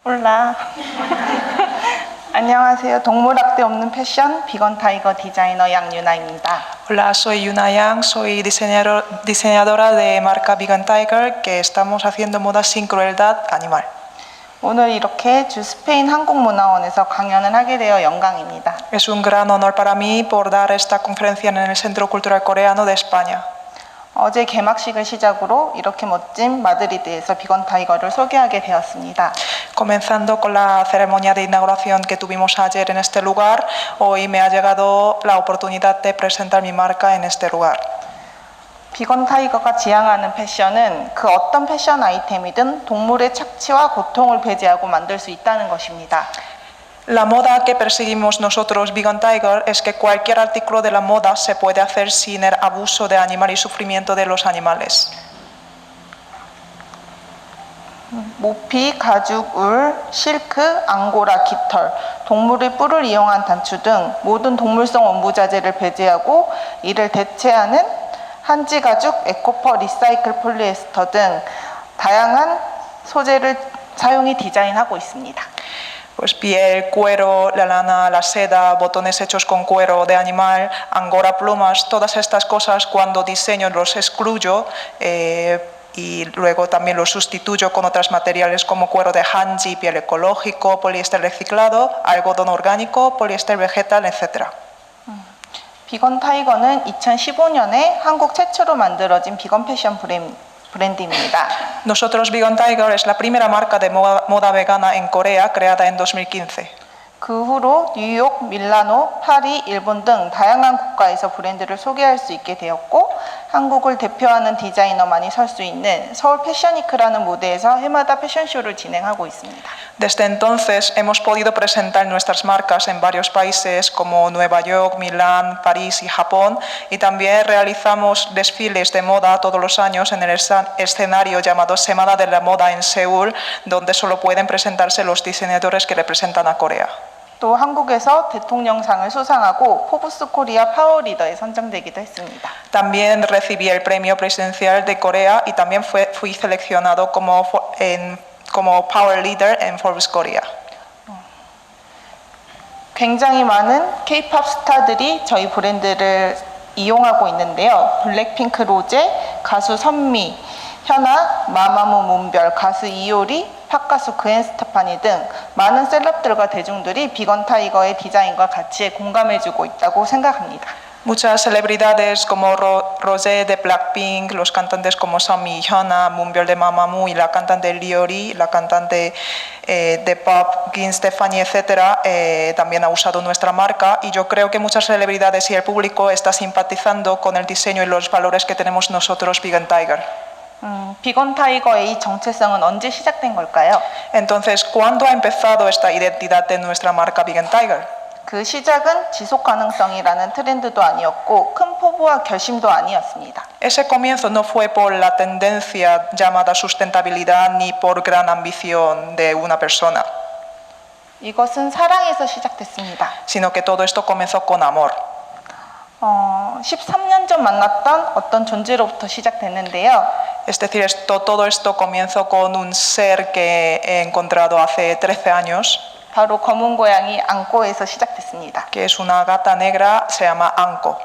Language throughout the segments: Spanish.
Hola. 안녕하세요. 동물학대 없는 패션 비건 타이거 디자이너 양유나입니다. Hola, soy Yuna Yang, soy diseñadora de marca Vegan Tiger, que estamos haciendo moda sin crueldad animal. 오늘 이렇게 주 스페인 한국문화원에서 강연을 하게 되어 영광입니다. Es un gran honor para mí por dar esta conferencia en el Centro Cultural Coreano de España. 어제 개막식을 시작으로 이렇게 멋진 마드리드에서 비건 타이거를 소개하게 되었습니다. Comenzando con la ceremonia de inauguración que tuvimos ayer en este lugar, hoy me ha llegado la oportunidad de presentar mi marca en este lugar. 비건 타이거가 지향하는 패션은 그 어떤 패션 아이템이든 동물의 착취와 고통을 배제하고 만들 수 있다는 것입니다. La moda que perseguimos nosotros, Vegan Tiger, es que cualquier artículo de la moda se puede hacer sin el abuso de animal y sufrimiento de los animales. 모피, 가죽, 울, 실크, 앙고라, 깃털, 동물의 뿔을 이용한 단추 등 모든 동물성 원부자재를 배제하고 이를 대체하는 한지 가죽, 에코퍼, 리사이클 폴리에스터 등 다양한 소재를 사용해 디자인하고 있습니다. Pues piel, cuero, la lana, la seda, botones hechos con cuero de animal, angora, plumas, todas estas cosas cuando diseño los excluyo y luego también los sustituyo con otros materiales como cuero de hanji, piel ecológico, poliéster reciclado, algodón orgánico, poliéster vegetal, etc. 비건 타이거는 2015년에 한국 최초로 만들어진 비건 패션 브랜드입니다. Nosotros Vegan Tiger es la primera marca de moda vegana en Corea creada en 2015. 그 후로 뉴욕, 밀라노, 파리, 일본 등 다양한 국가에서 브랜드를 소개할 수 있게 되었고 한국을 대표하는 디자이너만이 설 수 있는 서울 패션위크라는 무대에서 해마다 패션쇼를 진행하고 있습니다. Desde entonces hemos podido presentar nuestras marcas en varios países como Nueva York, Milán, París y Japón y también realizamos desfiles de moda todos los años en el escenario llamado Semana de la Moda en Seúl, donde solo pueden presentarse los diseñadores que representan a Corea. 또 한국에서 대통령상을 수상하고 포브스 코리아 파워리더에 선정되기도 했습니다. También recibí el premio presidencial de Corea y también fui seleccionado como Power Leader en Forbes Korea. 굉장히 많은 K-팝 스타들이 저희 브랜드를 이용하고 있는데요. 블랙핑크 로제, 가수 선미, 현아, 마마무 문별, 가수 이효리, 팝가수 그엔 스테파니 등 많은 셀럽들과 대중들이 비건 타이거의 디자인과 가치에 공감해주고 있다고 생각합니다. Muchas celebridades como Rosé de Blackpink, los cantantes como Sammy y Hyuna, Moonbyeol de Mamamoo y la cantante Liori, la cantante de pop Gwen Stefani, etc., también ha usado nuestra marca y yo creo que muchas celebridades y el público está simpatizando con el diseño y los valores que tenemos nosotros Vegan Tiger. 비건 타이거의 이 정체성은 언제 시작된 걸까요? Entonces, ¿cuándo ha empezado esta identidad de nuestra marca Vegan Tiger? 그 시작은 지속 가능성이라는 트렌드도 아니었고 큰 포부와 결심도 아니었습니다. Ese comienzo no fue por la tendencia llamada sustentabilidad ni por gran ambición de una persona, 이것은 sa랑에서 시작됐습니다. sino que todo esto comenzó con amor. 13년 전 만났던 어떤 존재로부터 시작됐는데요. Es decir, todo esto comenzó con un ser que he encontrado hace 13 años, 바로 검은 고양이 앙꼬에서 시작됐습니다. que es una gata negra, se llama Anko.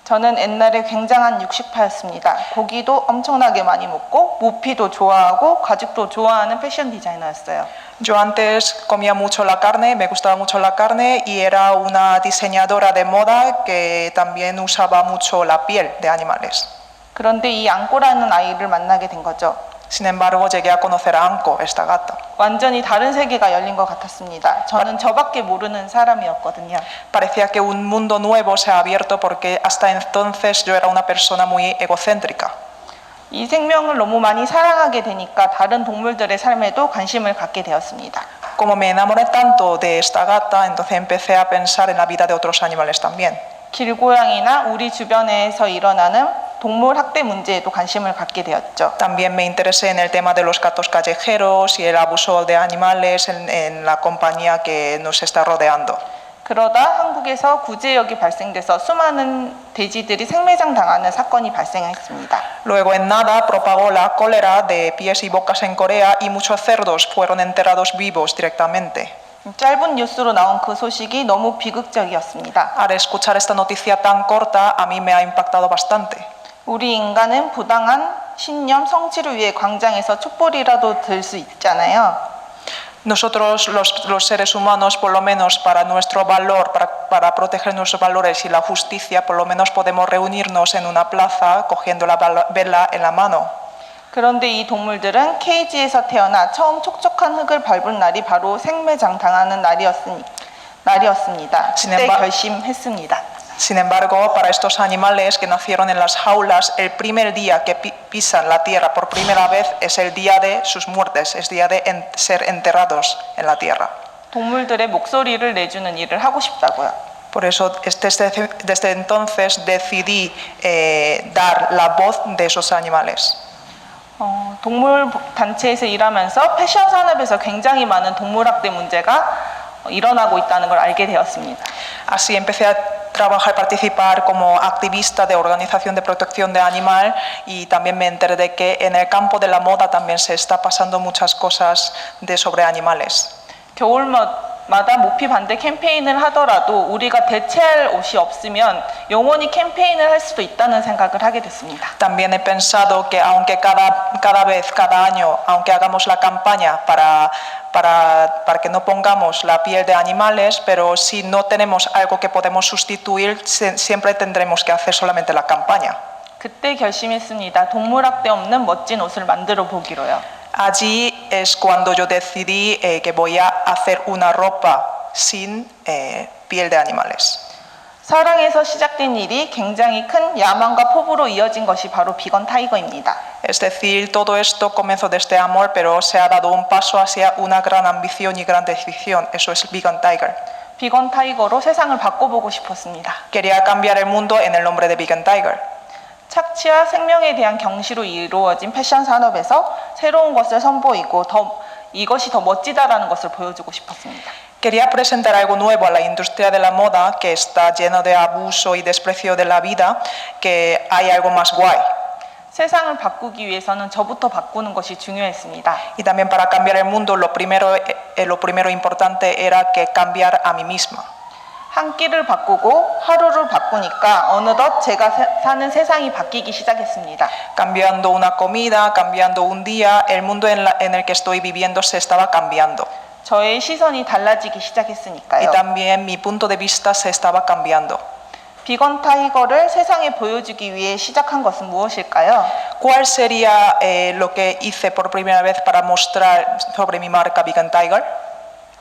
저는 옛날에 굉장한 육식파였습니다. 고기도 엄청나게 많이 먹고 모피도 좋아하고 가죽도 좋아하는 패션 디자이너였어요. Yo antes comía mucho la carne, me gustaba mucho la carne y era una diseñadora de moda que también usaba mucho la piel de animales. 그런데 이 앙꼬라는 아이를 만나게 된 거죠. Sin embargo, llegué a conocer a Anko, esta gata. 완전히 다른 세계가 열린 것 같았습니다. 저는 저밖에 모르는 사람이었거든요. Parecía que un mundo nuevo se ha abierto porque hasta entonces yo era una persona muy egocéntrica. 이 생명을 너무 많이 사랑하게 되니까 다른 동물들의 삶에도 관심을 갖게 되었습니다. Como me enamoré tanto de esta gata, entonces empecé a pensar en la vida de otros animales también. 길고양이나 우리 주변에서 일어나는 동물 학대 문제에도 관심을 갖게 되었죠. También me interesé en el tema de los gatos callejeros y el abuso de animales en la compañía que nos está rodeando. 그러다 한국에서 구제역이 발생돼서 수많은 돼지들이 생매장 당하는 사건이 발생했습니다. Luego en nada propagó la cólera de pies y bocas en Corea y muchos cerdos fueron enterrados vivos directamente. 짧은 뉴스로 나온 그 소식이 너무 비극적이었습니다. Al escuchar esta noticia tan corta, a mí me ha impactado bastante. 우리 인간은 부당한 신념 성취를 위해 광장에서 촛불이라도 들 수 있잖아요. Nosotros, los seres humanos, por lo menos para nuestro valor, para proteger nuestros valores y la justicia, por lo menos podemos reunirnos en una plaza cogiendo la vela en la mano. 그런데 이 동물들은 케이지에서 태어나 처음 촉촉한 흙을 밟은 날이 바로 생매장 당하는 날이었습니다. 그때 결심했습니다. Sin embargo, para estos animales que nacieron en las jaulas, el primer día que pisan la tierra por primera vez es el día de sus muertes, es día de ser enterrados en la tierra. 동물들의 목소리를 내주는 일을 하고 싶다고요. Por eso desde entonces decidí dar la voz de esos animales. 동물 단체에서 일하면서 패션 산업에서 굉장히 많은 동물학대 문제가 일어나고 있다는 걸 알게 되었습니다. Así empecé a trabajar, participar como activista de organización de protección de animal y también me enteré de que en el campo de la moda también se está pasando muchas cosas sobre animales. 겨울마다 모피 반대 캠페인을 하더라도 우리가 대체할 옷이 없으면 영원히 캠페인을 할 수도 있다는 생각을 하게 됐습니다. También he pensado que aunque cada año, aunque hagamos la campaña para que no pongamos la piel de animales, pero si no tenemos algo que podemos sustituir, siempre tendremos que hacer solamente la campaña. 그때 결심했습니다. 동물학대 없는 멋진 옷을 만들어 보기로요. Allí es cuando yo decidí que voy a hacer una ropa sin piel de animales. 사랑에서 시작된 일이 굉장히 큰 야망과 포부로 이어진 것이 바로 비건 타이거입니다. Es decir, todo esto comenzó desde amor, pero se ha dado un paso hacia una gran ambición y gran decisión. Eso es Vegan Tiger. 비건 타이거로 세상을 바꿔보고 싶었습니다. Quería cambiar el mundo en el nombre de Vegan Tiger. 착취와 생명에 대한 경시로 이루어진 패션 산업에서 새로운 것을 선보이고 이것이 더 멋지다라는 것을 보여주고 싶었습니다. Quería presentar algo nuevo a la industria de la moda que está lleno de abuso y desprecio de la vida, que hay algo más guay. 세상을 바꾸기 위해서는 저부터 바꾸는 것이 중요했습니다. Y también para cambiar el mundo, lo primero importante era que cambiar a mí misma. 한 끼를 바꾸고 하루를 바꾸니까 어느덧 제가 사는 세상이 바뀌기 시작했습니다. Cambiando una comida, cambiando un día, el mundo en el que estoy viviendo se estaba cambiando. 저의 시선이 달라지기 시작했으니까요. Y también mi punto de vista se estaba cambiando. 비건 타이거를 세상에 보여주기 위해 시작한 것은 무엇일까요? ¿Cuál sería lo que hice por primera vez para mostrar sobre mi marca Vegan Tiger?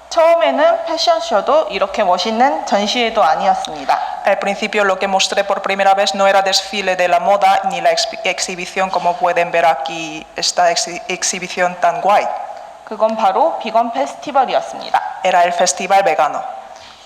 처음에는 패션쇼도 이렇게 멋있는 전시회도 아니었습니다. Al principio lo que mostré por primera vez no era desfile de la moda ni la exhibición como pueden ver aquí, esta exhibición tan guay. 그건 바로 비건 페스티벌이었습니다. Era el festival vegano.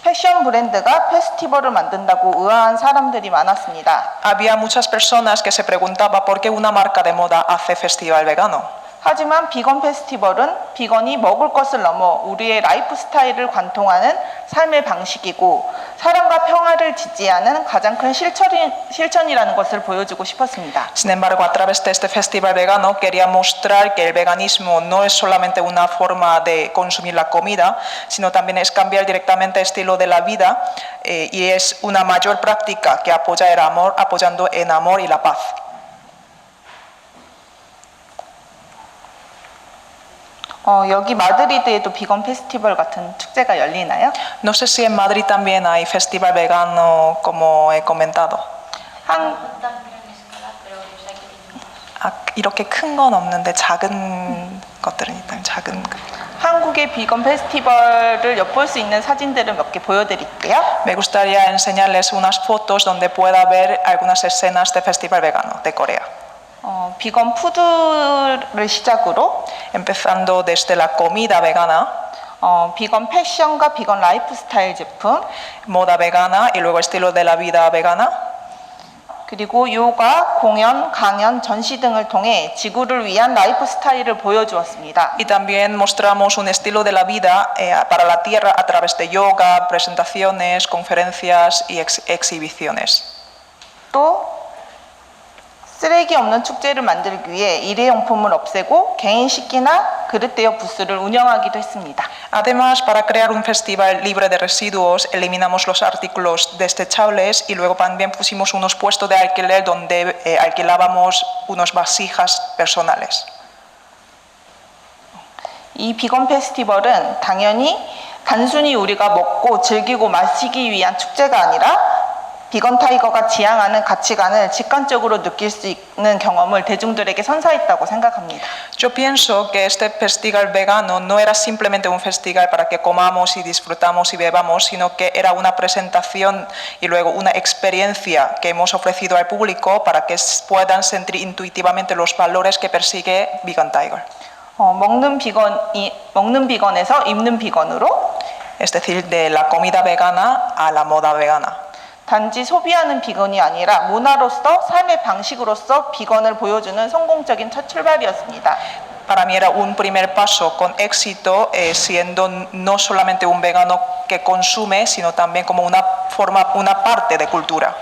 패션 브랜드가 페스티벌을 만든다고 의아한 사람들이 많았습니다. Había muchas personas que se preguntaban por qué una marca de moda hace festival vegano. 하지만 비건 페스티벌은 비건이 먹을 것을 넘어 우리의 라이프 스타일을 관통하는 삶의 방식이고 사랑과 평화를 지지하는 가장 큰 실천이라는 것을 보여주고 싶었습니다. Sin embargo, a través de este festival vegano quería mostrar que el veganismo no es solamente una forma de consumir la comida, sino también es cambiar directamente el estilo de la vida y es una mayor práctica que apoya el amor, apoyando en amor y la paz. 여기 마드리드에도 비건 페스티벌 같은 축제가 열리나요? No sé si en Madrid también hay festival vegano como he comentado. 이렇게 큰 건 없는데 작은 것들은 있다. 작은. 한국의 비건 페스티벌을 엿볼 수 있는 사진들을 몇 개 보여드릴게요. Me gustaría enseñarles unas fotos donde pueda ver algunas escenas de festival vegano de Corea. 비건 푸드를 시작으로 empezando desde la comida vegana, 비건 패션과 비건 라이프 스타일 제품, moda vegana y luego estilo de la vida vegana, 그리고 요가, 공연, 강연, 전시 등을 통해 지구를 위한 라이프 스타일을 보여주었습니다. Y también mostramos un estilo de la vida para la Tierra a través de yoga, presentaciones, conferencias y exhibiciones. 또 쓰레기 없는 축제를 만들기 위해 일회용품을 없애고 개인 식기나 그릇대여 부스를 운영하기도 했습니다. Además, para crear un festival libre de residuos, eliminamos los artículos desechables y luego también pusimos unos puestos de alquiler donde alquilábamos unas vasijas personales. 이 비건 페스티벌은 당연히 단순히 우리가 먹고 즐기고 마시기 위한 축제가 아니라 비건 타이거가 지향하는 가치관을 직관적으로 느낄 수 있는 경험을 대중들에게 선사했다고 생각합니다. Yo pienso que este festival vegano no era simplemente un festival para que comamos y disfrutamos y bebamos, sino que era una presentación y luego una experiencia que hemos ofrecido al público para que puedan sentir intuitivamente los valores que persigue Vegan Tiger. 먹는 비건에서 입는 비건으로, Es decir, de la comida vegana a la moda vegana. 단지 소비하는 비건이 아니라 문화로서 삶의 방식으로서 비건을 보여주는 성공적인 첫 출발이었습니다. Para mí era un primer paso con éxito, siendo no solamente un vegano que consume, sino también como una parte de cultura.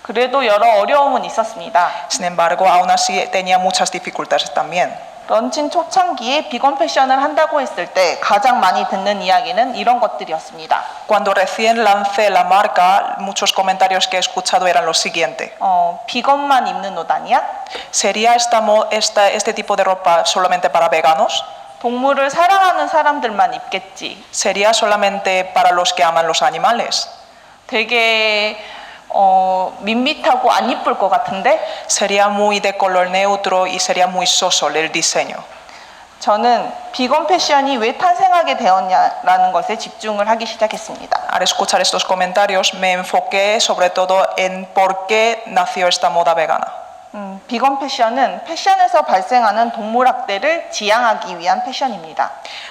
그래도 여러 어려움은 있었습니다. Sin embargo, aún así tenía muchas dificultades también. 런칭 초창기에 비건 패션을 한다고 했을 때 가장 많이 듣는 이야기는 이런 것들이었습니다. Cuando recién lancé la marca, muchos comentarios que he escuchado eran los siguientes. 비건만 입는 옷 아니야? ¿Sería este tipo de ropa solamente para veganos? 동물을 사랑하는 사람들만 입겠지. ¿Sería solamente para los que aman los animales? 되게 밋밋하고 안 이쁠 것 같은데? Sería muy de color neutro y sería muy soso el diseño. 저는 비건 패션이 왜 탄생하게 되었냐라는 것에 집중을 하기 시작했습니다. Al escuchar estos comentarios me enfoqué sobre todo en por qué nació esta moda vegana. 비건 패션은 패션에서 발생하는 동물학대를 지양하기 위한 패션입니다.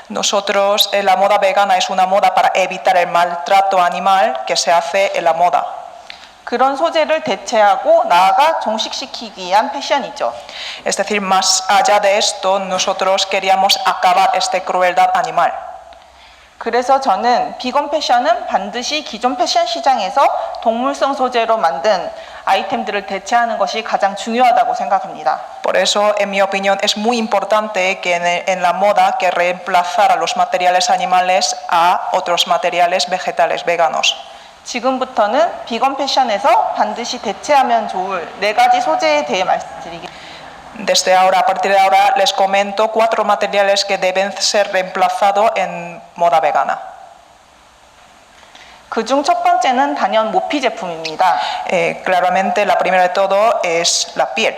Nosotros, la moda vegana es una moda para evitar el maltrato animal que se hace en la moda. 그런 소재를 대체하고 나아가 종식시키기 위한 패션이죠. Es decir, más allá de esto, nosotros queríamos acabar esta crueldad animal. 그래서 저는 비건 패션은 반드시 기존 패션 시장에서 동물성 소재로 만든 아이템들을 대체하는 것이 가장 중요하다고 생각합니다. Por eso, en mi opinión, es muy importante que en la moda que reemplazar a los materiales animales a otros materiales vegetales veganos. 지금부터는 비건 패션에서 반드시 대체하면 좋을 4가지 소재에 대해 말씀드리겠습니다. Desde ahora, a partir de ahora, les comento 4 materiales que deben ser reemplazados en moda vegana. 그중 첫 번째는 단연 모피 제품입니다. Claramente, la primera de todo es la piel.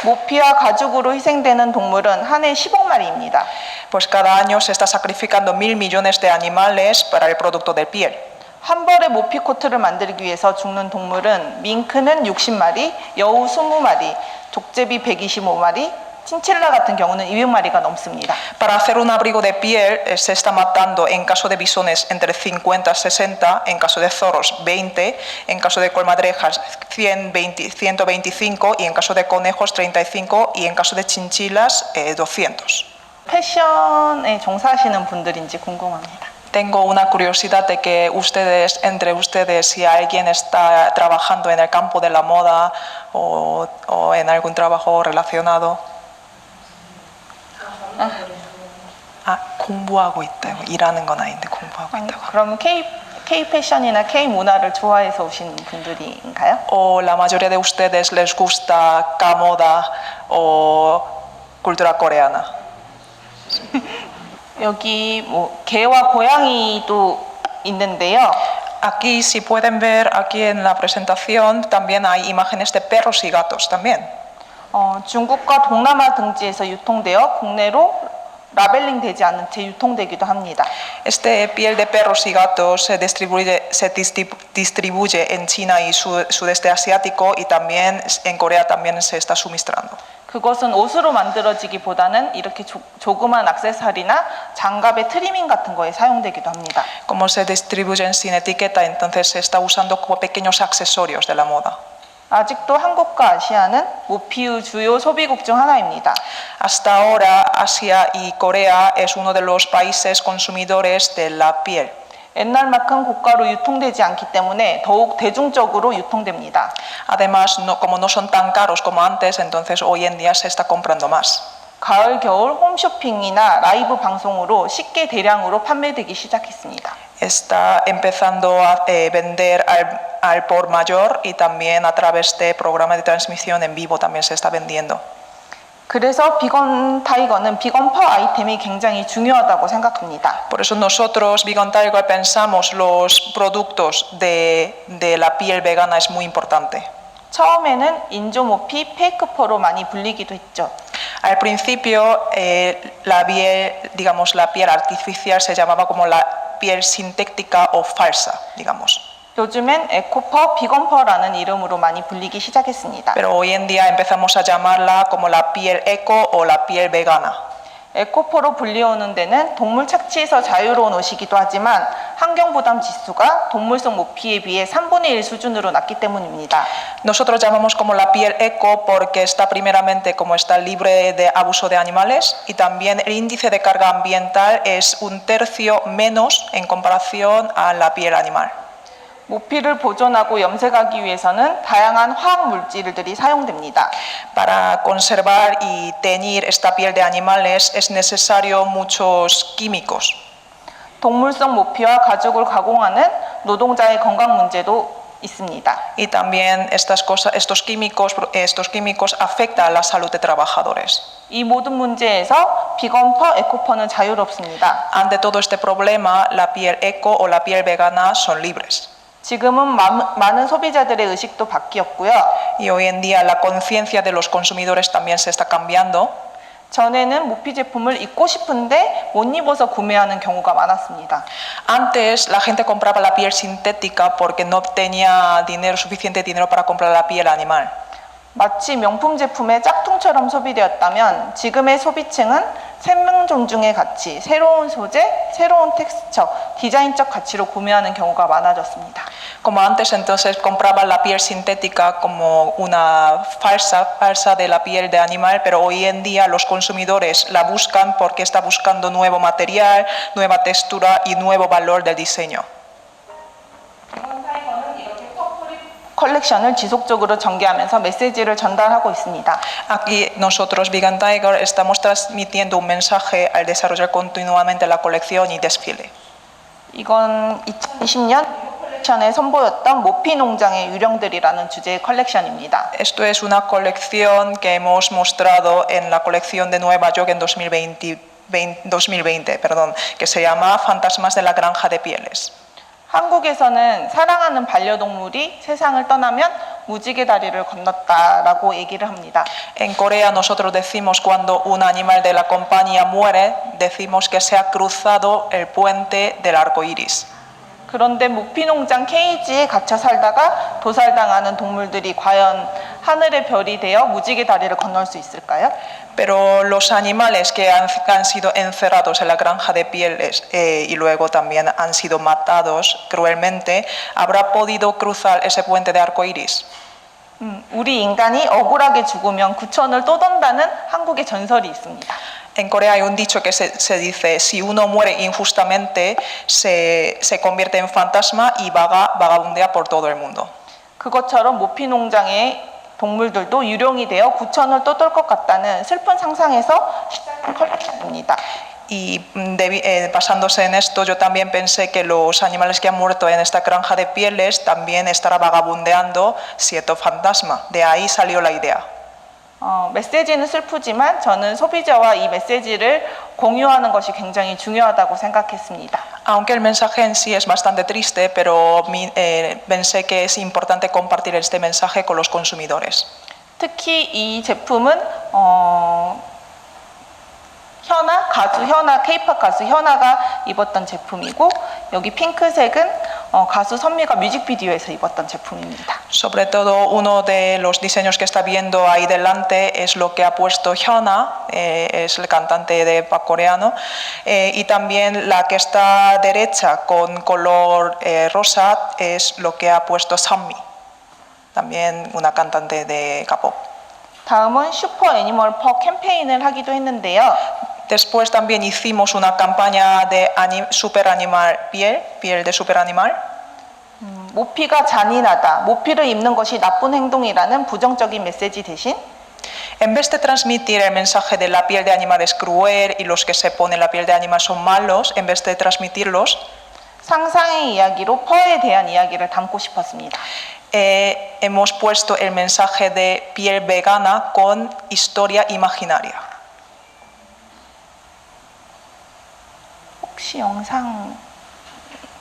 모피와 가죽으로 희생되는 동물은 한 해 10억 마리입니다. Pues cada año se está sacrificando 1.000 millones de animales para el producto de piel. 한 벌의 모피 코트를 만들기 위해서 죽는 동물은 밍크는 60마리, 여우 20마리, 족제비 125마리, 친칠라 같은 경우는 200마리가 넘습니다. Para hacer un abrigo de piel se está matando en caso de bisones entre 50 y 60, en caso de zorros 20, en caso de colmadrejas 125 y en caso de conejos 35 y en caso de chinchilas 200. 패션에 종사하시는 분들인지 궁금합니다. Tengo una curiosidad de que entre ustedes, si alguien está trabajando en el campo de la moda o en algún trabajo relacionado. 공부하고 있다고. 일하는 건 아닌데 공부하고 있다고. 그럼 K 패션이나 K 문화를 좋아해서 오신 분들인가요? O la mayoría de ustedes les gusta K-moda o cultura coreana. 여기 개와 고양이도 있는데요. Aquí, si pueden ver aquí en la presentación, también hay imágenes de perros y gatos también. 중국과 동남아 등지에서 유통되어 국내로 라벨링 되지 않은 채 유통되기도 합니다. Este piel de perros y gatos se distribuye en China y sudeste asiático y también en Corea también se está suministrando. 그것은 옷으로 만들어지기보다는 이렇게 조그만 액세서리나 장갑의 트리밍 같은 거에 사용되기도 합니다. Como se distribuyen sin etiqueta, entonces se está usando como pequeños accesorios de la moda. 아직도 한국과 아시아는 모피의 주요 소비국 중 하나입니다. Hasta ahora, Asia y Corea es uno de los países consumidores de la piel. 옛날만큼 고가로 유통되지 않기 때문에 더욱 대중적으로 유통됩니다. Además, como no son tan caros como antes, entonces hoy en día se está comprando más. 가을, 겨울 홈쇼핑이나 라이브 방송으로 쉽게 대량으로 판매되기 시작했습니다. Está empezando a vender al por mayor y también a través de programas de transmisión en vivo también se está vendiendo. 그래서 비건 타이거는 비건 퍼 아이템이 굉장히 중요하다고 생각합니다. Por eso nosotros, Vegan Tiger, pensamos los productos de la piel vegana es muy importante. 처음에는 인조 모피 페이크 퍼로 많이 불리기도 했죠. Al principio, la piel artificial se llamaba como la piel sintética o falsa, digamos. 요즘엔 에코퍼, 비건퍼라는 이름으로 많이 불리기 시작했습니다. Pero hoy en día empezamos a llamarla como la piel eco o la piel vegana. 에코퍼로 불리우는 데는 동물 착취에서 자유로운 옷이기도 하지만 환경부담 지수가 동물성 모피에 비해 3분의 1 수준으로 낮기 때문입니다. Nosotros llamamos como la piel eco porque está primeramente como está libre de abuso de animales y también el índice de carga ambiental es 1/3 menos en comparación a la piel animal. 모피를 보존하고 염색하기 위해서는 다양한 화학 물질들이 사용됩니다. Para conservar y teñir esta piel de animales es necesario muchos químicos. 동물성 모피와 가죽을 가공하는 노동자의 건강 문제도 있습니다. Y también estos químicos afectan a la salud de trabajadores. 이 모든 문제에서 비건퍼, 에코퍼는 자유롭습니다. Ante todo este problema, la piel eco o la piel vegana son libres. 지금은 많은 소비자들의 의식도 바뀌었고요. Y hoy en día la conciencia de los consumidores también se está cambiando. 전에는 모피 제품을 입고 싶은데 못 입어서 구매하는 경우가 많았습니다. Antes la gente compraba la piel sintética porque no tenía suficiente dinero para comprar la piel animal. 마치 명품 제품의 짝퉁처럼 소비되었다면 지금의 소비층은 생명 존중의 가치, 새로운 소재, 새로운 텍스처, 디자인적 가치로 구매하는 경우가 많아졌습니다. Como antes entonces compraban la piel sintética como una falsa de la piel de animal, pero hoy en día los consumidores la buscan porque está buscando nuevo material, nueva textura y nuevo valor del diseño. 컬렉션을 지속적으로 전개하면서 메시지를 전달하고 있습니다. Aquí nosotros, Vegan Tiger, estamos transmitiendo un mensaje al desarrollar continuamente la colección y desfile. 이건 2020년 컬렉션에 선보였던 모피 농장의 유령들이라는 주제의 컬렉션입니다. Esto es una colección que hemos mostrado en la colección de Nueva York en 2020, que se llama Fantasmas de la Granja de Pieles. 한국에서는 사랑하는 반려동물이 세상을 떠나면 무지개 다리를 건넜다라고 얘기를 합니다. En Corea nosotros decimos cuando un animal de la compañía muere, decimos que se ha cruzado el puente del arco iris. 그런데 모피 농장 케이지에 갇혀 살다가 도살당하는 동물들이 과연 하늘의 별이 되어 무지개 다리를 건널 수 있을까요? Pero los animales que han sido encerrados en la granja de pieles y luego también han sido matados cruelmente, ¿habrá podido cruzar ese puente de arco iris? 우리 인간이 억울하게 죽으면 구천을 또 돈다는 한국의 전설이 있습니다. En Corea hay un dicho que se dice, si uno muere injustamente, se convierte en fantasma y vagabundea por todo el mundo. 그것처럼 모피 농장의 동물들도 유령이 되어 구천을 또 돌 것 같다는 슬픈 상상에서 시작한 컬렉션입니다. Y basándose en esto, yo también pensé que los animales que han muerto en esta granja de pieles también estará vagabundeando cierto fantasma. De ahí salió la idea. 메시지는 슬프지만 저는 소비자와 이 메시지를 공유하는 것이 굉장히 중요하다고 생각했습니다. Aunque el mensaje en sí es bastante triste, pero pensé que es importante compartir este mensaje con los consumidores. 특히 이 제품은 K-pop 가수 현아가 입었던 제품이고 여기 핑크색은 가수 선미가 뮤직비디오에서 입었던 제품입니다. Sobre todo uno de los diseños que está viendo ahí delante es lo que ha puesto Hyuna, es el cantante de pop coreano, y también la que está derecha con color rosa es lo que ha puesto Sammi, también una cantante de K-pop. 다음은 슈퍼 애니멀 퍼 캠페인을 하기도 했는데요. Después también hicimos una campaña de super animal piel de super animal. 모피가 잔인하다, 모피를 입는 것이 나쁜 행동이라는 부정적인 메시지 대신 En vez de transmitir el mensaje de la piel de animal es cruel y los que se ponen la piel de animal son malos, en vez de transmitirlos, 상상의 이야기로 퍼에 대한 이야기를 담고 싶었습니다. hemos puesto el mensaje de piel vegana con historia imaginaria. 혹시 영상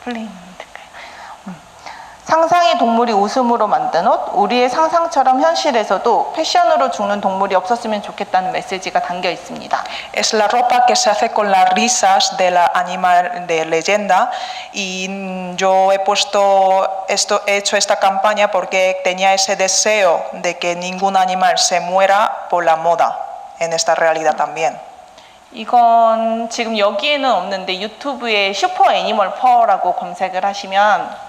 플레이 될까요? 상상의 동물이 웃음으로 만든 옷, 우리의 상상처럼 현실에서도 패션으로 죽는 동물이 없었으면 좋겠다는 메시지가 담겨 있습니다. Es la ropa que se hace con las risas de la animal de leyenda y yo he hecho esta campaña porque tenía ese deseo de que ningún animal se muera por la moda en esta realidad también. 이건 지금 여기에는 없는데 유튜브에 슈퍼 애니멀 퍼라고 검색을 하시면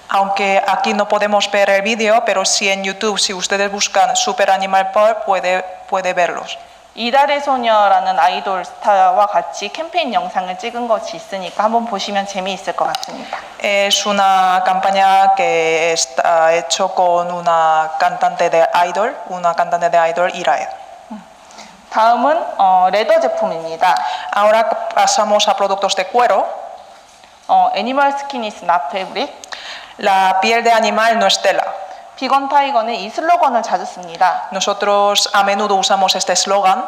Aunque aquí no podemos ver el vídeo, pero sí en YouTube, si ustedes buscan Super Animal Pearl, puede verlos. 이달의 소녀라는 아이돌 스타와 같이 캠페인 영상을 찍은 것이 있으니까 한번 보시면 재미있을 것 같습니다. Es una campaña que está hecho con una cantante de idol, Iraed. 다음은 레더 제품입니다. Ahora pasamos a productos de cuero. 애니멀 스킨 is not fabric. La piel de animal no es tela. 비건 타이거는 이 슬로건을 자주 씁니다. Nosotros a menudo usamos este eslogan.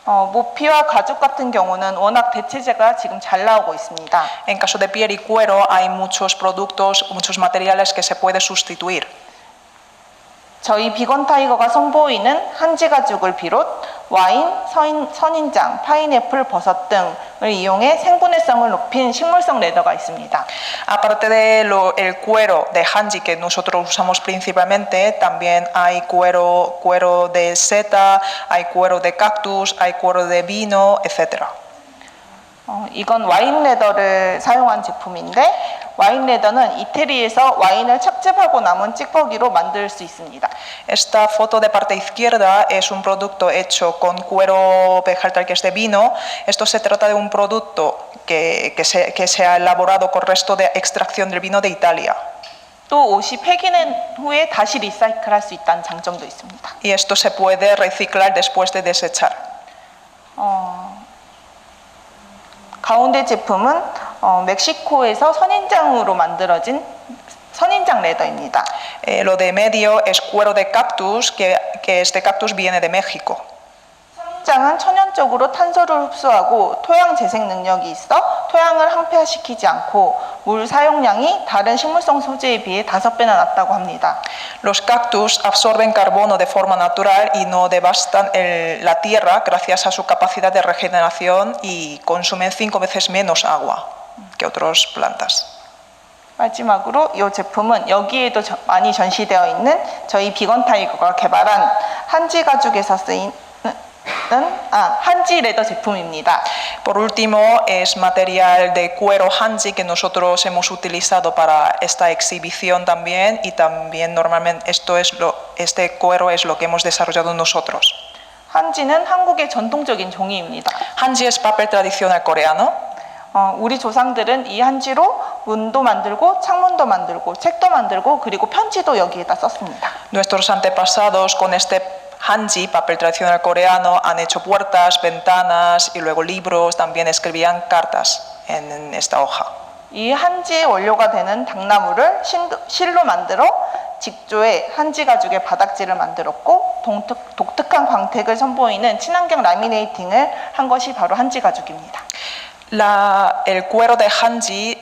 모피와 가죽 같은 경우는 워낙 대체제가 지금 잘 나오고 있습니다. En caso de piel y cuero hay muchos productos, muchos materiales que se puede sustituir. 저희 비건 타이거가 선보이는 한지 가죽을 비롯 와인, 선인장, 파인애플, 버섯 등을 이용해 생분해성을 높인 식물성 레더가 있습니다. Aparte de el cuero de hanji que nosotros usamos principalmente, también hay cuero de seta, hay cuero de cactus, hay cuero de vino, etc. 이건 와인 레더를 사용한 제품인데 와인 레더는 이태리에서 와인을 착즙하고 남은 찌꺼기로 만들 수 있습니다. Esta foto de parte izquierda es un producto hecho con cuero vegetal que es de vino. Esto se trata de un producto que se ha elaborado con resto de extracción del vino de Italia. 또 옷이 폐기된 후에 다시 리사이클할 수 있다는 장점도 있습니다. Y esto se puede reciclar después de desechar. 가운데 제품은 멕시코에서 선인장으로 만들어진 선인장 레더입니다. Lo de medio es cuero de cactus, que este cactus viene de México. 선인장은 천연적으로 탄소를 흡수하고 토양 재생 능력이 있어 토양을 항폐화시키지 않고 물 사용량이 다른 식물성 소재에 비해 5배나 낮다고 합니다. Los cactus absorben carbono de forma natural y no devastan la tierra gracias a su capacidad de regeneración y consumen 5 veces menos agua que otras plantas. 마지막으로 이 제품은 여기에도 많이 전시되어 있는 저희 비건 타이거가 개발한 한지 가죽에서 쓰인 한지 레더 제품입니다. Por último, es material de cuero hanji que nosotros hemos utilizado para esta exhibición también y también normalmente este cuero es lo que hemos desarrollado nosotros. 한지는 한국의 전통적인 종이입니다. Hanji es papel tradicional coreano. 우리 조상들은 이 한지로 문도 만들고 창문도 만들고 책도 만들고 그리고 편지도 여기에다 썼습니다. Nuestros antepasados con este hanji, papel tradicional coreano, han hecho puertas, ventanas y luego libros, también escribían cartas en esta hoja. 이 한지의 원료가 되는 당나무를 실로 만들어 직조에 한지 가죽의 바닥재를 만들었고 독특한 광택을 선보이는 친환경 라미네이팅을 한 것이 바로 한지 가죽입니다. El cuero de hanji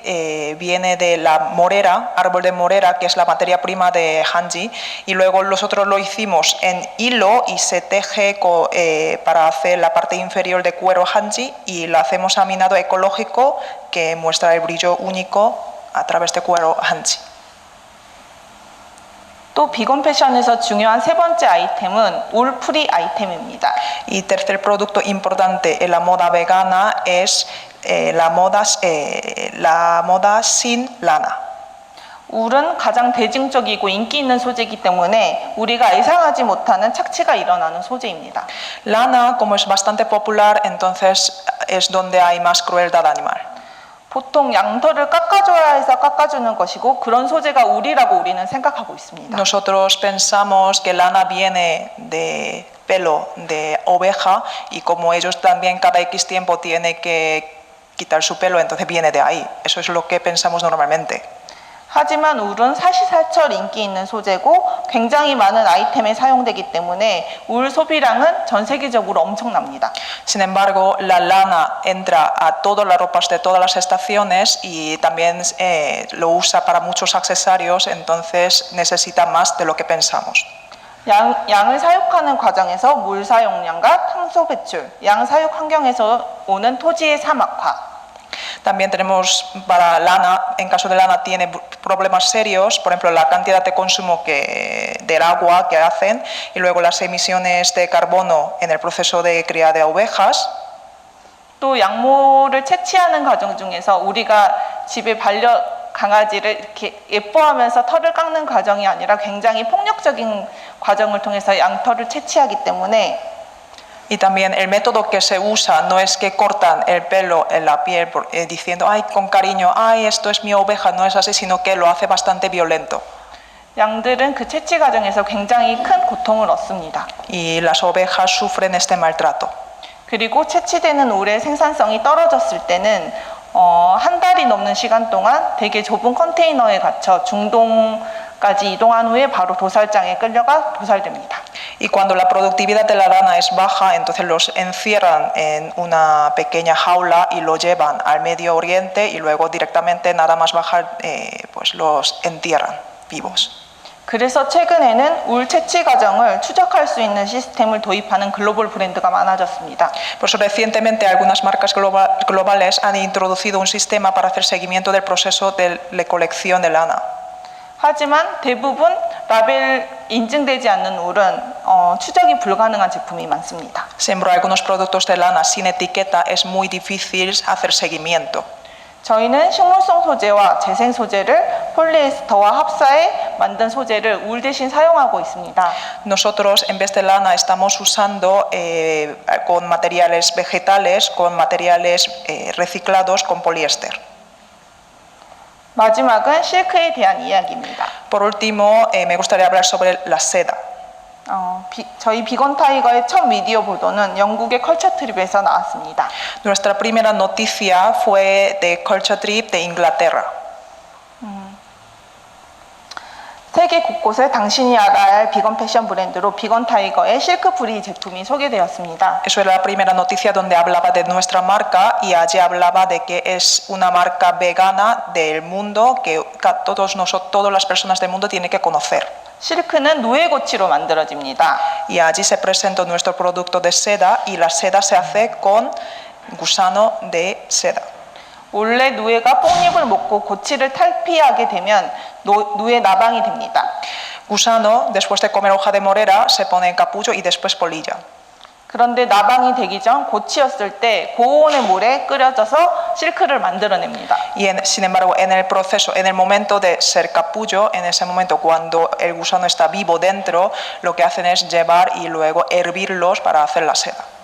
viene de la morera, árbol de morera, que es la materia prima de hanji, y luego nosotros lo hicimos en hilo y se teje para hacer la parte inferior de cuero hanji y lo hacemos laminado ecológico que muestra el brillo único a través de cuero hanji. 또 비건 패션에서 중요한 세 번째 아이템은 울 프리 아이템입니다. Y tercer producto importante en la moda vegana es la moda sin lana. 울은 가장 대중적이고 인기 있는 소재이기 때문에 우리가 예상하지 못하는 착취가 일어나는 소재입니다. Lana, como es bastante popular, entonces es donde hay más crueldad animal. 보통 양털을 깎아줘야 해서 깎아주는 것이고 그런 소재가 울이라고 우리는 생각하고 있습니다. Nosotros pensamos que lana viene de pelo de oveja y como ellos también cada X tiempo tiene que quitar su pelo, entonces viene de ahí. Eso es lo que pensamos normalmente. 하지만 울은 사시사철 인기 있는 소재고 굉장히 많은 아이템에 사용되기 때문에 울 소비량은 전 세계적으로 엄청납니다. Sin embargo, la lana entra a todas las ropas de todas las estaciones y también lo usa para muchos accesorios, entonces necesita más de lo que pensamos. 양을 사육하는 과정에서 물 사용량과 탄소 배출, 양 사육 환경에서 오는 토지의 사막화, También tenemos para lana, en caso de lana tiene problemas serios, por ejemplo la cantidad de consumo del agua que hacen y luego las emisiones de carbono en el proceso de cría de ovejas. 또 양모를 채취하는 과정 중에서 우리가 집에 강아지를 이렇게 예뻐하면서 털을 깎는 과정이 아니라 굉장히 폭력적인 과정을 통해서 양털을 채취하기 때문에 Y también el método que se usa no es que cortan el pelo en la piel diciendo, ay, con cariño, ay, esto es mi oveja, no es así, sino que lo hace bastante violento. 양들은 그 채취 과정에서 굉장히 큰 고통을 얻습니다. Y las ovejas sufren este maltrato. 그리고 채취되는 울의 생산성이 떨어졌을 때는 한 달이 넘는 시간 동안 되게 좁은 컨테이너에 갇혀 중동까지 이동한 후에 바로 도살장에 끌려가 도살됩니다. Y cuando la productividad de la lana es baja, entonces los encierran en una pequeña jaula y lo llevan al Medio Oriente y luego directamente nada más bajar pues los entierran vivos. 그래서 최근에는 울 채취 과정을 추적할 수 있는 시스템을 도입하는 글로벌 브랜드가 많아졌습니다. Por eso recientemente algunas marcas globales han introducido un sistema para hacer seguimiento del proceso de recolección de lana. 하지만 대부분 라벨 인증되지 않는 울은 추적이 불가능한 제품이 많습니다. Siempre algunos productos de lana sin etiqueta es muy difícil hacer seguimiento. 저희는 식물성 소재와 재생 소재를 폴리에스터와 합사해 만든 소재를 울 대신 사용하고 있습니다. Nosotros en vez de lana estamos usando con materiales vegetales, con materiales reciclados con poliéster. 마지막은 실크에 대한 이야기입니다. Por último, me gustaría hablar sobre la seda. 저희 비건 타이거의 첫 미디어 보도는 영국의 컬처 트립에서 나왔습니다. Nuestra primera noticia fue de Culture Trip de Inglaterra. 세계 곳곳에 당신이 알아야 할 비건 패션 브랜드로 비건 타이거의 실크 프리 제품이 소개되었습니다. Eso era la primera noticia donde hablaba de nuestra marca y allí hablaba de que es una marca vegana del mundo que todas las personas del mundo tienen que conocer. 실크는 누에고치로 만들어집니다. Y allí se presentó nuestro producto de seda y la seda se hace con gusano de seda. 원래 누에가 뽕잎을 먹고 고치를 탈피하게 되면 누에 나방이 됩니다. Gusano, después de comer hoja de morera, se pone en capullo y después polilla. 그런데 나방이 되기 전 고치였을 때 고온의 물에 끓여져서 실크를 만들어냅니다. Y sin embargo, en el proceso, en el momento de ser capullo, en ese momento cuando el gusano está vivo dentro, lo que hacen es llevar y luego hervirlos para hacer la seda.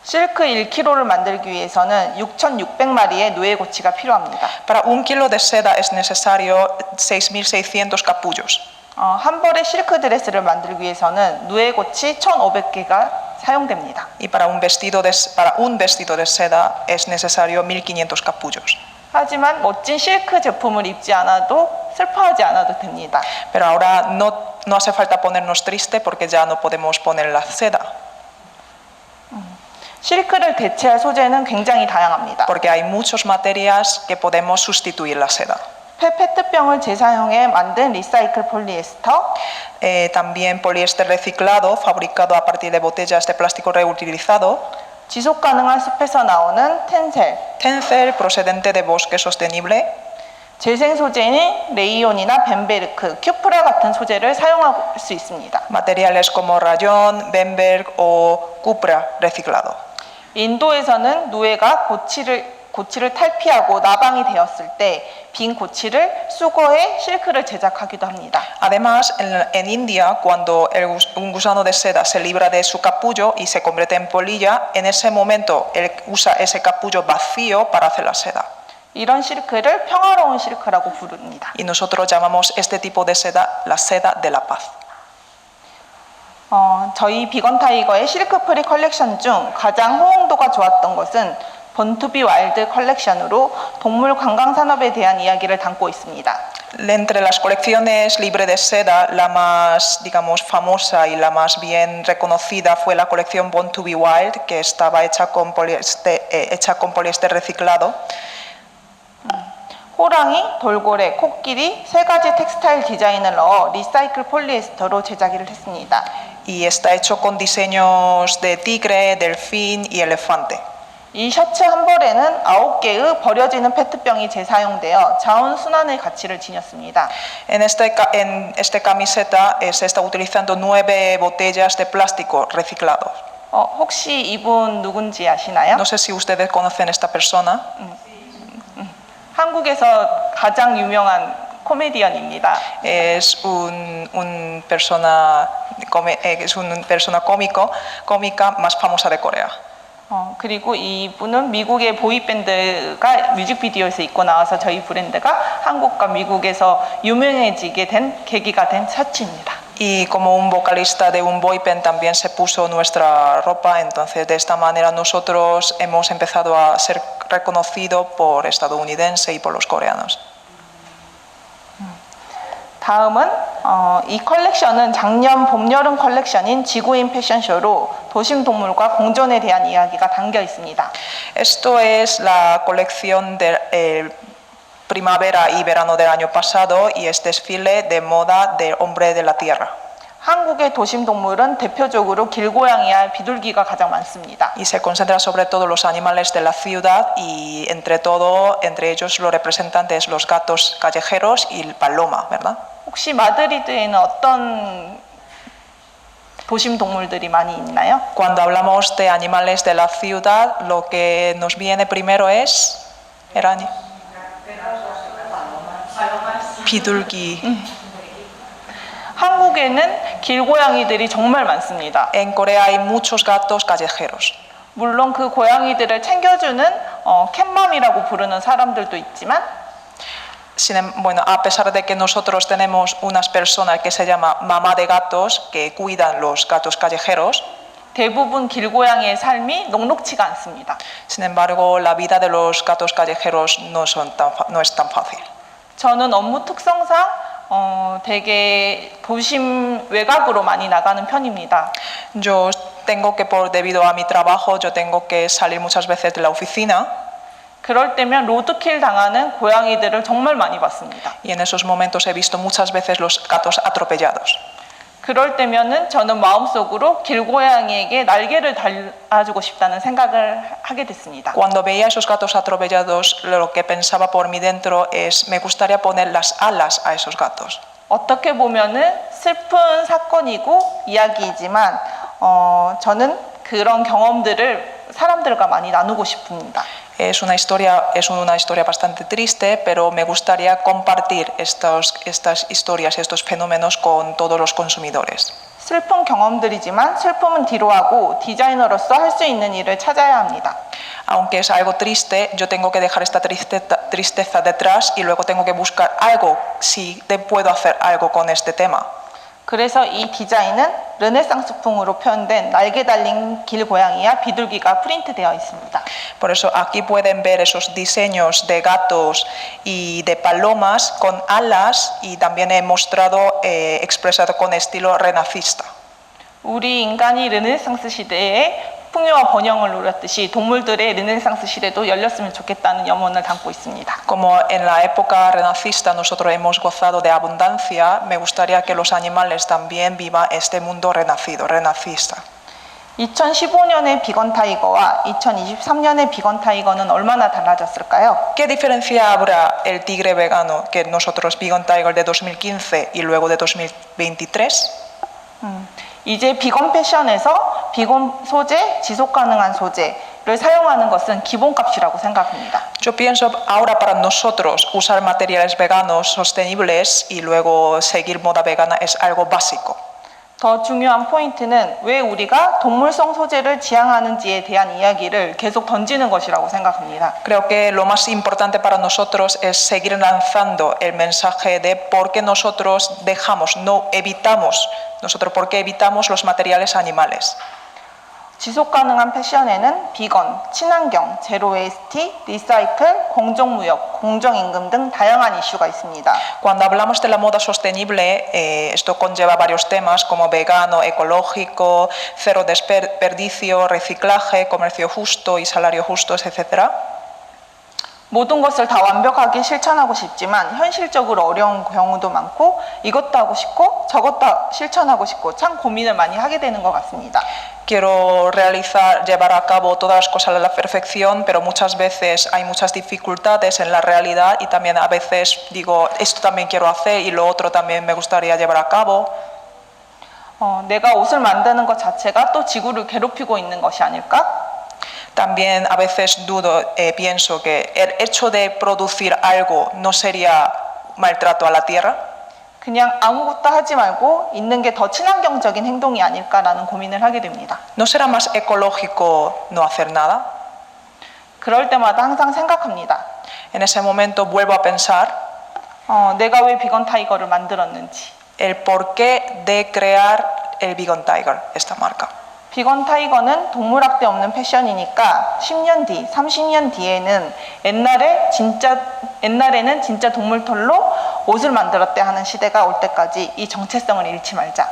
실크 1kg를 만들기 위해서는 6,600마리의 누에고치가 필요합니다. Para 1 kilo de seda es necesario 6.600 capullos. 한 벌의 실크 드레스를 만들기 위해서는 누에고치 1,500개가 사용됩니다. Y para un vestido de seda es necesario 1.500 capullos. 하지만 멋진 실크 제품을 입지 않아도 슬퍼하지 않아도 됩니다. Pero ahora no hace falta ponernos triste porque ya no podemos poner la seda. 실크를 대체할 소재는 굉장히 다양합니다. Porque hay muchas materias que podemos sustituir la seda. 페트병을 재사용해 만든 리사이클 폴리에스터, también poliéster reciclado fabricado a partir de botellas de plástico reutilizado. 지속 가능한 숲에서 나오는 텐셀, Tencel procedente de bosque sostenible. 재생 소재인 레이온이나 벤베르크, 큐프라 같은 소재를 사용할 수 있습니다. Materiales como rayón, Bemberg o cupra reciclado. 인도에서는 누에가 고치를 탈피하고 나방이 되었을 때 빈 고치를 수거해 실크를 제작하기도 합니다. Además, en India, cuando un gusano de seda se libra de su capullo y se convierte en polilla, en ese momento él usa ese capullo vacío para hacer la seda. 이런 실크를 평화로운 실크라고 부릅니다. Y nosotros llamamos este tipo de seda la seda de la paz. 저희 비건 타이거의 실크 프리 컬렉션 중 가장 호응도가 좋았던 것은 본투비 와일드 컬렉션으로 동물 관광 산업에 대한 이야기를 담고 있습니다. Entre las colecciones libre de seda, la más, digamos, famosa y la más bien reconocida fue la colección Born to be Wild, que estaba hecha con poliéster reciclado. 호랑이, 돌고래, 코끼리 세 가지 텍스타일 디자인을 넣어 리사이클 폴리에스터로 제작을 했습니다. Y está hecho con diseños de tigre, delfín y elefante. 이 셔츠 한 벌에는 9개의 버려지는 페트병이 재사용되어 자원 순환의 가치를 지녔습니다. En esta camiseta se está utilizando 9 botellas de plástico reciclados. 혹시 이분 누군지 아시나요? No sé si ustedes conocen esta persona. 한국에서 가장 유명한 코미디언입니다. Es un persona cómica más famosa de Corea. 그리고 이분은 미국의 보이밴드가 뮤직비디오에서 입고 나와서 저희 브랜드가 한국과 미국에서 유명해지게 된 계기가 된 셔츠입니다. Y como un vocalista de un boy band también se puso nuestra ropa, entonces de esta manera nosotros hemos empezado a ser reconocidos por estadounidenses y por los coreanos. 다음은 이 컬렉션은 작년 봄, 여름 컬렉션인 지구인 패션쇼로 도심 동물과 공존에 대한 이야기가 담겨 있습니다. Esto es la colección de primavera y verano del año pasado y es desfile de moda del hombre de la tierra. 한국의 도심 동물은 대표적으로 길고양이와 비둘기가 가장 많습니다. Y se concentra sobre todo los animales de la ciudad y entre ellos los representantes los gatos callejeros y el paloma, ¿verdad? 혹시 마드리드에는 어떤 도심 동물들이 많이 있나요? Cuando hablamos de animales de la ciudad, lo que nos viene primero es 비둘기. 한국에는 길고양이들이 정말 많습니다. En Corea hay muchos gatos callejeros. 물론 그 고양이들을 챙겨주는 캣맘이라고 부르는 사람들도 있지만 Bueno, a pesar de que nosotros tenemos unas personas que se llama mamá de gatos que cuidan los gatos callejeros, 대부분 길고양이의 삶이 녹록치가 않습니다. sin embargo, la vida de los gatos callejeros no es tan fácil. 저는 업무 특성상 되게 도심 외곽으로 많이 나가는 편입니다. Yo tengo que, debido a mi trabajo, yo tengo que salir muchas veces de la oficina. 그럴 때면 로드킬 당하는 고양이들을 정말 많이 봤습니다. Y en esos momentos he visto muchas veces los gatos atropellados. 그럴 때면은 저는 마음속으로 길고양이에게 날개를 달아주고 싶다는 생각을 하게 됐습니다. Cuando veía esos gatos atropellados, lo que pensaba por mí dentro es me gustaría poner las alas a esos gatos. 어떻게 보면은 슬픈 사건이고 이야기이지만 저는 그런 경험들을 사람들과 많이 나누고 싶습니다. Es una historia bastante triste, pero me gustaría compartir estas historias, estos fenómenos con todos los consumidores. 슬픈 경험들이지만 슬픔은 뒤로하고 디자이너로서 할 수 있는 일을 찾아야 합니다. Aunque es algo triste, yo tengo que dejar esta tristeza detrás y luego tengo que buscar algo, si puedo hacer algo con este tema. 그래서 이 디자인은 르네상스풍으로 표현된 날개 달린 길고양이와 비둘기가 프린트되어 있습니다. Por eso aquí pueden ver esos diseños de gatos y de palomas con alas y también he mostrado expresado con estilo renacista. 우리 인간이 르네상스 시대에 풍요와 번영을 누렸듯이 동물들의 르네상스 시대도 열렸으면 좋겠다는 염원을 담고 있습니다. Como en la época renacista nosotros hemos gozado de abundancia, me gustaría que los animales también vivan este mundo renacista. 2015년의 비건 타이거와 2023년의 비건 타이거는 얼마나 달라졌을까요? ¿Qué diferencia habrá el tigre vegano que nosotros Vegan Tiger de 2015 y luego de 2023? 이제 비건 패션에서 비건 소재, 지속 가능한 소재, 사용하는 것은 기본값이라고 생각합니다. Yo pienso ahora para nosotros usar materiales veganos sostenibles y luego seguir moda vegana es algo básico. 더 중요한 포인트는 왜 우리가 동물성 소재를 지향하는지에 대한 이야기를 계속 던지는 것이라고 생각합니다. Creo que lo más importante para nosotros es seguir lanzando el mensaje de por qué nosotros por qué evitamos los materiales animales. 지속 가능한 패션에는 비건, 친환경, 제로 웨이스트, 리사이클, 공정무역, 공정임금 등 다양한 이슈가 있습니다. Cuando hablamos de la moda sostenible, esto conlleva varios temas como vegano, ecológico, cero desperdicio, reciclaje, comercio justo y salario justo, etc. 모든 것을 다 완벽하게 실천하고 싶지만 현실적으로 어려운 경우도 많고 이것도 하고 싶고 저것도 실천하고 싶고 참 고민을 많이 하게 되는 것 같습니다. Quiero llevar a cabo todas las cosas a la perfección, pero muchas veces hay muchas dificultades en la realidad y también a veces digo, esto también quiero hacer y lo otro también me gustaría llevar a cabo. 내가 옷을 만드는 것 자체가 또 지구를 괴롭히고 있는 것이 아닐까? También a veces pienso que el hecho de producir algo no sería maltrato a la tierra. 그냥 아무것도 하지 말고 있는 게 더 친환경적인 행동이 아닐까라는 고민을 하게 됩니다. ¿No será más ecológico no hacer nada? 그럴 때마다 항상 생각합니다. En ese momento vuelvo a pensar 내가 왜 비건 타이거를 만들었는지. el porqué de crear el Vegan Tiger, esta marca. 비건 타이거는 동물학대 없는 패션이니까 10년 뒤, 30년 뒤에는 옛날에는 진짜 동물털로 옷을 만들었대 하는 시대가 올 때까지 이 정체성을 잃지 말자.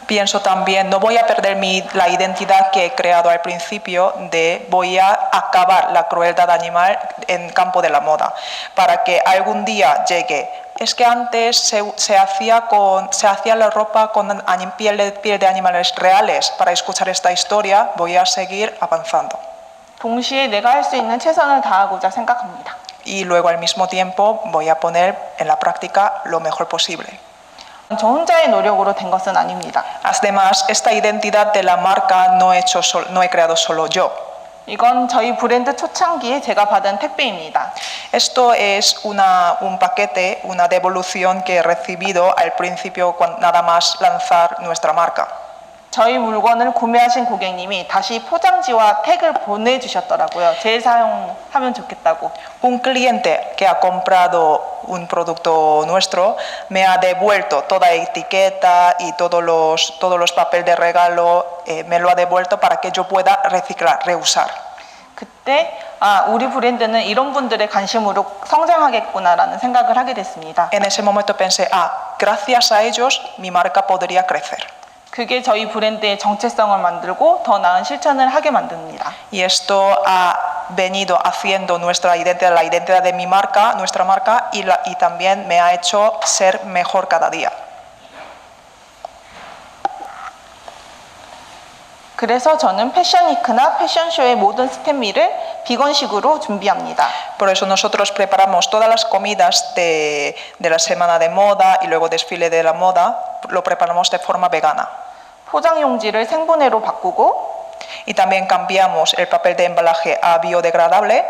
Pienso también, no voy a perder la identidad que he creado al principio de voy a acabar la crueldad animal en campo de la moda, para que algún día llegue. Es que antes se hacía la ropa con piel de animales reales. Para escuchar esta historia voy a seguir avanzando. 동시에 내가 할 수 있는 최선을 다하고자 생각합니다. Y luego al mismo tiempo voy a poner en la práctica lo mejor posible. 저 혼자의 노력으로 된 것은 아닙니다. Además, esta identidad de la marca no he creado solo yo. 이건 저희 브랜드 초창기에 제가 받은 택배입니다. Esto es un paquete, una devolución que he recibido al principio nada más lanzar nuestra marca. 저희 물건을 구매하신 고객님이 다시 포장지와 택을 보내주셨더라고요. 재사용하면 좋겠다고. Un cliente que ha comprado un producto nuestro me ha devuelto toda etiqueta y todos los papeles de regalo, me lo ha devuelto para que yo pueda reciclar, reusar. 그때 우리 브랜드는 이런 분들의 관심으로 성장하겠구나라는 생각을 하게 됐습니다. En ese momento pensé, gracias a ellos mi marca podría crecer. 그게 저희 브랜드의 정체성을 만들고 더 나은 실천을 하게 만듭니다. Y esto ha venido haciendo la identidad de mi marca, nuestra marca, y también me ha hecho ser mejor cada día. 그래서 저는 패션위크나 패션쇼의 모든 스탠미를 비건식으로 준비합니다. Por eso nosotros preparamos todas las comidas de la semana de moda y luego desfile de la moda, lo preparamos de forma vegana. 포장 용지를 생분해로 바꾸고 Y también cambiamos el papel de embalaje a biodegradable.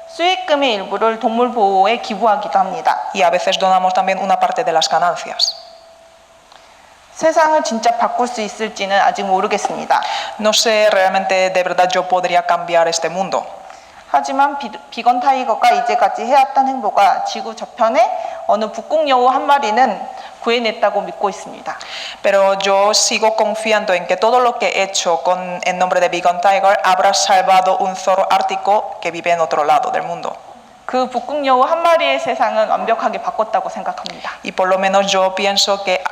수익금의 일부를 동물 보호에 기부하기도 합니다. Y a veces donamos también una parte de las ganancias. 세상을 진짜 바꿀 수 있을지는 아직 모르겠습니다. No sé realmente de verdad yo podría cambiar este mundo. 하지만 비건 타이거가 이제까지 해왔던 행보가 지구 저편에 어느 북극여우 한 마리는 구해냈다고 믿고 있습니다. Pero yo sigo confiando en que todo lo que he hecho en nombre de Vegan Tiger habrá salvado un zorro ártico que vive en otro lado del mundo. 그 북극여우 한 마리의 세상은 완벽하게 바꿨다고 생각합니다. Y por lo menos yo pienso que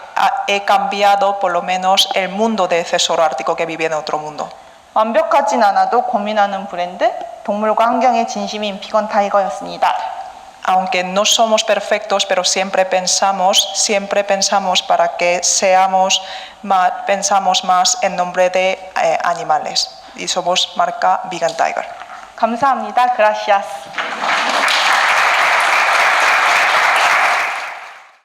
he cambiado por lo menos el mundo de ese zorro ártico que vive en otro mundo. 완벽하진 않아도 고민하는 브랜드, 동물과 환경의 진심인 비건 타이거였습니다. Aunque no somos perfectos, pero siempre pensamos para que pensamos más en nombre de animales. Y somos marca Vegan Tiger. 감사합니다. Gracias.